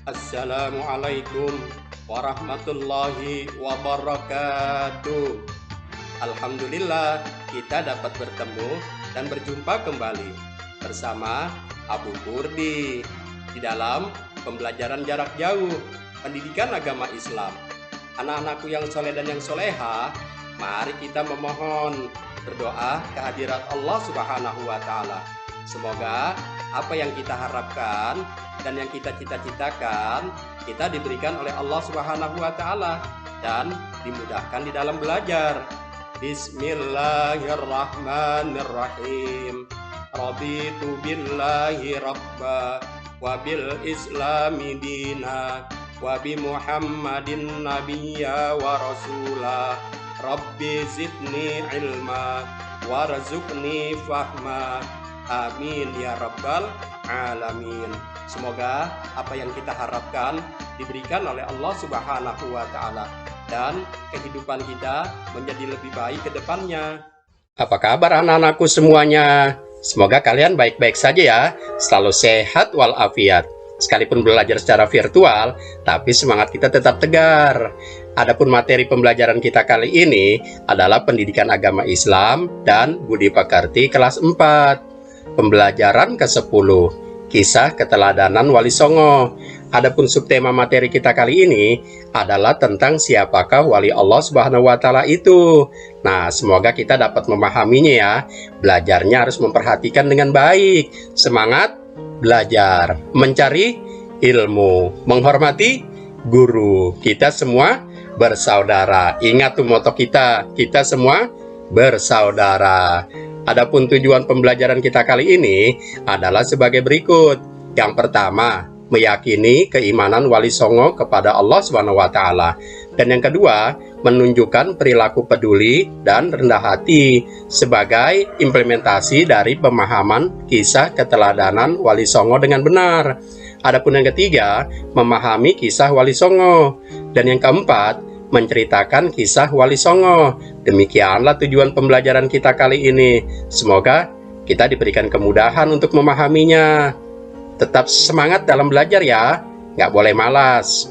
Assalamualaikum warahmatullahi wabarakatuh. Alhamdulillah kita dapat bertemu dan berjumpa kembali bersama Abu Kurdi di dalam pembelajaran jarak jauh pendidikan agama Islam. Anak-anakku yang soleh dan yang soleha, mari kita memohon berdoa kehadirat Allah Subhanahu wa Ta'ala. Semoga apa yang kita harapkan dan yang kita cita-citakan kita diberikan oleh Allah Subhanahu wa Ta'ala dan dimudahkan di dalam belajar. Bismillahirrahmanirrahim. Raditu billahi rabba wa bil islami dina wa bi Muhammadin nabiyya wa rasula. Rabbi zidni ilma warzuqni fahma. Amin ya rabbal alamin. Semoga apa yang kita harapkan diberikan oleh Allah Subhanahu wa Ta'ala dan kehidupan kita menjadi lebih baik ke depannya. Apa kabar anak-anakku semuanya? Semoga kalian baik-baik saja ya, selalu sehat walafiat. Sekalipun belajar secara virtual, tapi semangat kita tetap tegar. Adapun materi pembelajaran kita kali ini adalah pendidikan agama Islam dan budi pekerti kelas 4. Pembelajaran ke-10, kisah keteladanan Wali Songo. Adapun subtema materi kita kali ini adalah tentang siapakah Wali Allah Subhanahu wa Ta'ala itu. Nah, semoga kita dapat memahaminya ya. Belajarnya harus memperhatikan dengan baik. Semangat belajar, mencari ilmu, menghormati guru. Kita semua bersaudara. Ingat tuh moto kita semua bersaudara. Adapun tujuan pembelajaran kita kali ini adalah sebagai berikut. Yang pertama, meyakini keimanan Wali Songo kepada Allah Subhanahu wa Ta'ala. Dan yang kedua, menunjukkan perilaku peduli dan rendah hati sebagai implementasi dari pemahaman kisah keteladanan Wali Songo dengan benar. Adapun yang ketiga, memahami kisah Wali Songo. Dan yang keempat, menceritakan kisah Wali Songo. Demikianlah tujuan pembelajaran kita kali ini. Semoga kita diberikan kemudahan untuk memahaminya. Tetap semangat dalam belajar ya, nggak boleh malas.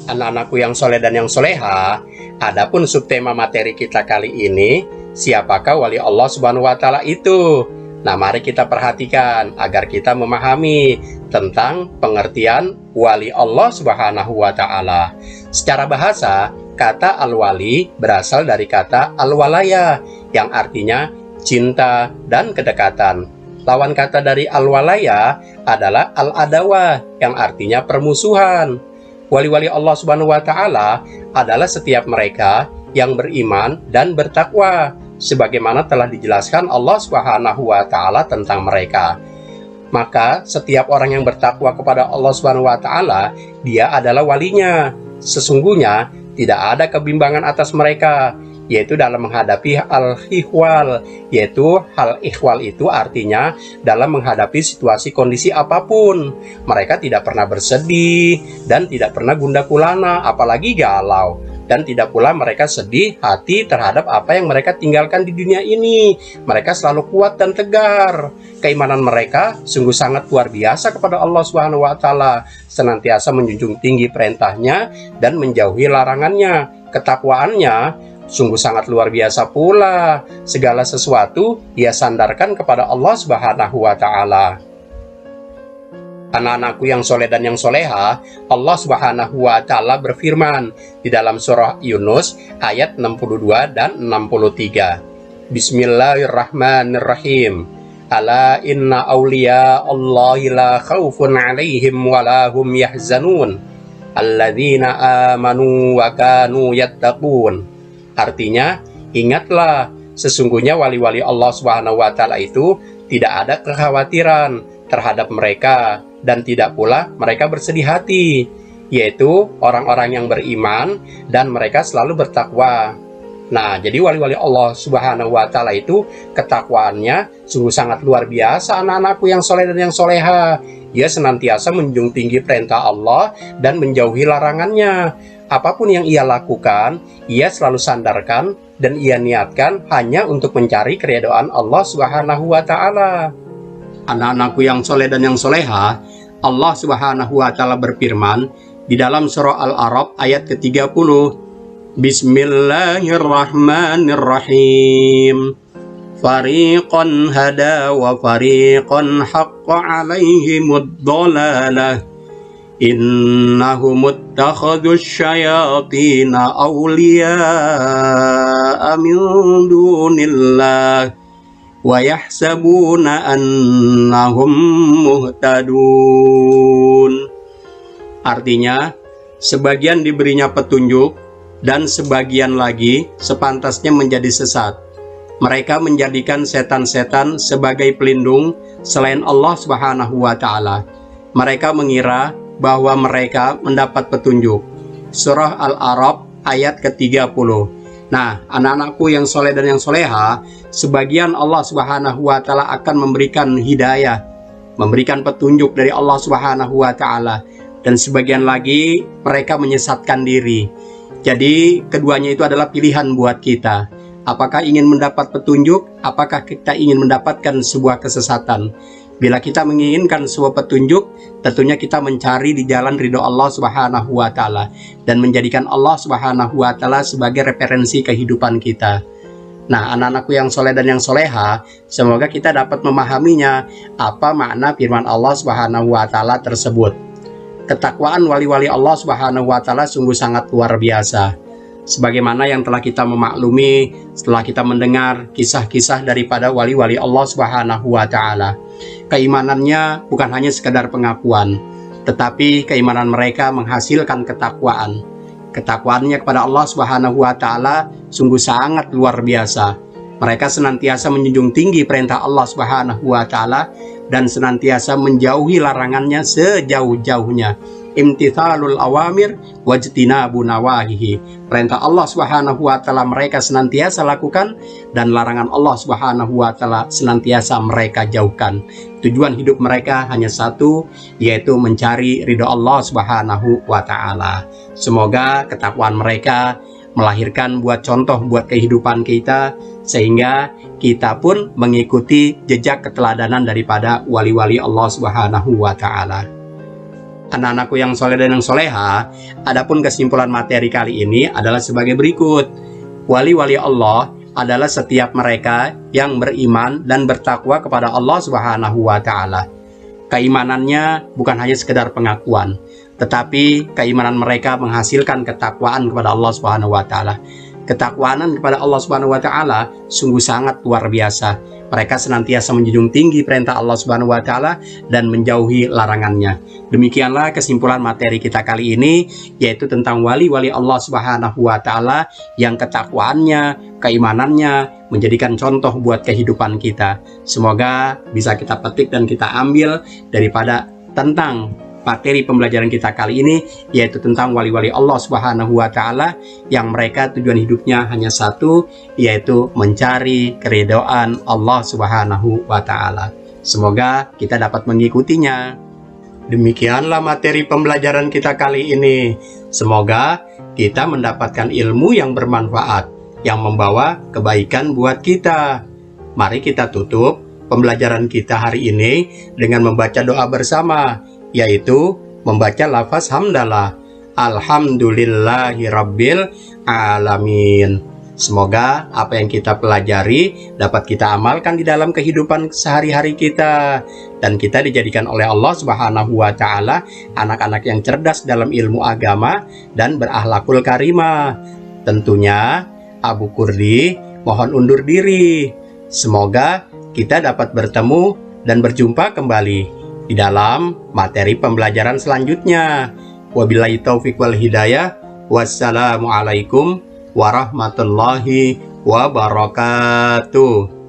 Anak-anakku yang soleh dan yang soleha, adapun subtema materi kita kali ini, siapakah Wali Allah Subhanahu wa Ta'ala itu? Nah, mari kita perhatikan agar kita memahami tentang pengertian Wali Allah Subhanahu wa Ta'ala. Secara bahasa, kata al-wali berasal dari kata al-walaya yang artinya cinta dan kedekatan. Lawan kata dari al-walaya adalah al-adawa yang artinya permusuhan. Wali-wali Allah Subhanahu wa Ta'ala adalah setiap mereka yang beriman dan bertakwa, sebagaimana telah dijelaskan Allah Subhanahu wa Ta'ala tentang mereka. Maka setiap orang yang bertakwa kepada Allah Subhanahu wa Ta'ala, dia adalah walinya. Sesungguhnya tidak ada kebimbangan atas mereka, yaitu dalam menghadapi al-ihwal, yaitu hal ihwal itu artinya dalam menghadapi situasi kondisi apapun. Mereka tidak pernah bersedih dan tidak pernah gundah gulana, apalagi galau. Dan tidak pula mereka sedih hati terhadap apa yang mereka tinggalkan di dunia ini. Mereka selalu kuat dan tegar. Keimanan mereka sungguh sangat luar biasa kepada Allah Subhanahu wa Ta'ala, senantiasa menjunjung tinggi perintahnya dan menjauhi larangannya. Ketakwaannya sungguh sangat luar biasa pula. Segala sesuatu ia sandarkan kepada Allah Subhanahu wa Ta'ala. Anak-anakku yang soleh dan yang soleha, Allah Subhanahu wa Ta'ala berfirman di dalam surah Yunus ayat 62 dan 63. Bismillahirrahmanirrahim. Ala inna awliya Allahi la khawfun alaihim wa la hum yahzanun. Alladzina amanu wa kanu yattaqun. Artinya, ingatlah, sesungguhnya wali-wali Allah Subhanahu wa Ta'ala itu tidak ada kekhawatiran terhadap mereka dan tidak pula mereka bersedih hati, yaitu orang-orang yang beriman dan mereka selalu bertakwa. Nah, jadi wali-wali Allah Subhanahu wa Ta'ala itu ketakwaannya sungguh sangat luar biasa anak-anakku yang soleh dan yang soleha. Ia senantiasa menjunjung tinggi perintah Allah dan menjauhi larangannya. Apapun yang ia lakukan, ia selalu sandarkan dan ia niatkan hanya untuk mencari keridhaan Allah Subhanahu wa Ta'ala. Anak-anakku yang soleh dan yang soleha, Allah Subhanahu wa taala berfirman di dalam surah Al-A'raf ayat ke-30. Bismillahirrahmanirrahim. Fariqan hada wa fariqan haqqa 'alaihimud dhalalah. Innahum ittakhadhus syayatina awliya'a min dunillah wa yahsabuna annahum muhtadun. Artinya, sebagian diberinya petunjuk dan sebagian lagi sepantasnya menjadi sesat. Mereka menjadikan setan-setan sebagai pelindung selain Allah Subhanahu wa taala. Mereka mengira bahwa mereka mendapat petunjuk. Surah Al-A'raf ayat ke-30. Nah, anak-anakku yang soleh dan yang soleha, sebagian Allah Subhanahu wa taala akan memberikan hidayah, memberikan petunjuk dari Allah Subhanahu wa taala, dan sebagian lagi mereka menyesatkan diri. Jadi, keduanya itu adalah pilihan buat kita. Apakah ingin mendapat petunjuk? Apakah kita ingin mendapatkan sebuah kesesatan? Bila kita menginginkan sebuah petunjuk, tentunya kita mencari di jalan ridho Allah Subhanahu wa taala dan menjadikan Allah Subhanahu wa taala sebagai referensi kehidupan kita. Nah, anak-anakku yang soleh dan yang soleha, semoga kita dapat memahaminya apa makna firman Allah Subhanahu wa taala tersebut. Ketakwaan wali-wali Allah Subhanahu wa taala sungguh sangat luar biasa. Sebagaimana yang telah kita memaklumi setelah kita mendengar kisah-kisah daripada wali-wali Allah Subhanahu wa taala. Keimanannya bukan hanya sekedar pengakuan, tetapi keimanan mereka menghasilkan ketakwaan. Ketakwaannya kepada Allah Subhanahu wa taala sungguh sangat luar biasa. Mereka senantiasa menjunjung tinggi perintah Allah Subhanahu wa taala dan senantiasa menjauhi larangannya sejauh-jauhnya. Imtithalul awamir wajtinabu nawahihi. Perintah Allah Subhanahu wa taala mereka senantiasa lakukan dan larangan Allah Subhanahu wa taala senantiasa mereka jauhkan. Tujuan hidup mereka hanya satu, yaitu mencari ridho Allah Subhanahu wa taala. Semoga ketakwaan mereka melahirkan buat contoh buat kehidupan kita, sehingga kita pun mengikuti jejak keteladanan daripada wali-wali Allah Subhanahu wa taala. Anak-anakku yang soleh dan yang soleha, adapun kesimpulan materi kali ini adalah sebagai berikut. Wali-wali Allah adalah setiap mereka yang beriman dan bertakwa kepada Allah Subhanahu wa taala. Keimanannya bukan hanya sekedar pengakuan, tetapi keimanan mereka menghasilkan ketakwaan kepada Allah Subhanahu wa taala. Ketakwaan kepada Allah Subhanahu wa taala sungguh sangat luar biasa. Mereka senantiasa menjunjung tinggi perintah Allah Subhanahu wa taala dan menjauhi larangannya. Demikianlah kesimpulan materi kita kali ini, yaitu tentang wali-wali Allah Subhanahu wa taala yang ketakwaannya, keimanannya menjadikan contoh buat kehidupan kita. Semoga bisa kita petik dan kita ambil daripada tentang materi pembelajaran kita kali ini, yaitu tentang wali-wali Allah Subhanahu wa taala yang mereka tujuan hidupnya hanya satu, yaitu mencari keridhaan Allah Subhanahu wa taala. Semoga kita dapat mengikutinya. Demikianlah materi pembelajaran kita kali ini. Semoga kita mendapatkan ilmu yang bermanfaat, yang membawa kebaikan buat kita. Mari kita tutup pembelajaran kita hari ini dengan membaca doa bersama, yaitu membaca lafaz hamdalah. Alhamdulillahi rabbil alamin. Semoga apa yang kita pelajari dapat kita amalkan di dalam kehidupan sehari-hari kita, dan kita dijadikan oleh Allah Subhanahu wa taala anak-anak yang cerdas dalam ilmu agama dan berakhlakul karimah. Tentunya Abu Kurdi mohon undur diri. Semoga kita dapat bertemu dan berjumpa kembali di dalam materi pembelajaran selanjutnya. Wabillahi taufiq wal hidayah. Wassalamualaikum warahmatullahi wabarakatuh.